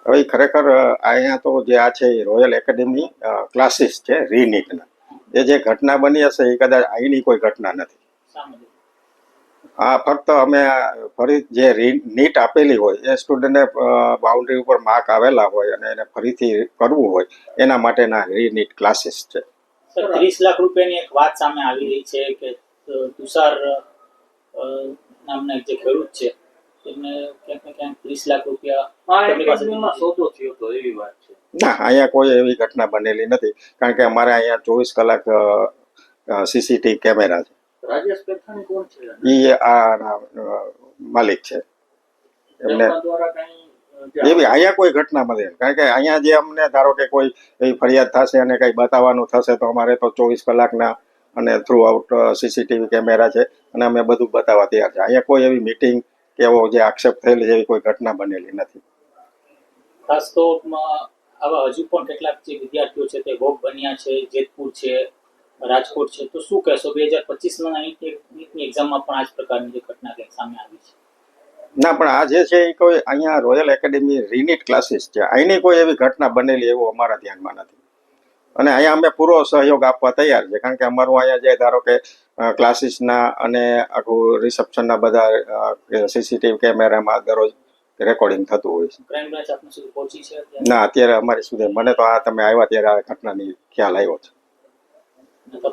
હવે ખરેખર અહીંયા તો જે આ છે એ રોયલ એકેડેમી ક્લાસીસ છે રીનીટના. એ જે ઘટના બની હશે એ કદાચ અહીંની કોઈ ઘટના નથી. હા, ફક્ત અમે ફરી જે નીટ આપેલી હોય એ સ્ટુડન્ટને બાઉન્ડ્રી ઉપર માર્ક આવેલા હોય અને એને ફરીથી કરવું હોય એના માટેના રીનીટ ક્લાસીસ છે. 30 લાખ રૂપિયાની એક વાત સામે આવી રહી છે કે તુષાર નામના જે ખેડૂત છે એમને ક્યાંક ને ક્યાંક 30 લાખ રૂપિયા સોદો થયો હતો એવી વાત છે. ના, અહીંયા કોઈ એવી ઘટના બનેલી નથી, કારણ કે અમારે અહીંયા 24 કલાક સીસીટીવી કેમેરા છે. રાજેશ પેથાણી કોણ છે? એ આ માલિક છે. એમને એવી અહીંયા કોઈ ઘટના મળે, કારણ કે અહીંયા જે અમને ધારો કે કોઈ એવી ફરિયાદ થશે અને કંઈ બતાવવાનું થશે તો અમારે તો 24 કલાકના અને થ્રુ આઉટ સીસીટીવી કેમેરા છે અને અમે બધું બતાવવા તૈયાર છે. અહીંયા કોઈ એવી મિટિંગ કે એવો જે આક્ષેપ થયેલી છે એવી કોઈ ઘટના બનેલી નથી. ખાસ તો આવા હજુ પણ કેટલાક જે વિદ્યાર્થીઓ છે તે ભોગ બન્યા છે, જેતપુર છે, રાજકોટ છે, તો શું કહેશો? 2025ના નીટની એક્ઝામમાં પણ આ જ પ્રકારની જે ઘટના કંઈક સામે આવી છે? ના, પણ આ જે છે એ કોઈ અહીંયા રોયલ એકેડેમી રીનીટ ક્લાસીસ છે, અહીંની કોઈ એવી ઘટના બનેલી એવું અમારા ધ્યાનમાં નથી. અને અહીંયા અમે પૂરો સહયોગ આપવા તૈયાર છે, કારણ કે અમારું અહીંયા જે ધારો કે ક્લાસીસના અને આખું રિસેપ્શનના બધા સીસીટીવી કેમેરામાં દરરોજ રેકોર્ડિંગ થતું હોય છે. ક્રાઇમ બ્રાન્ચ આપના સુધી પહોંચી છે? ના, અત્યારે અમારી સુધી મને તો આ તમે આવ્યા ત્યારે આ ઘટનાની ખ્યાલ આવ્યો છે.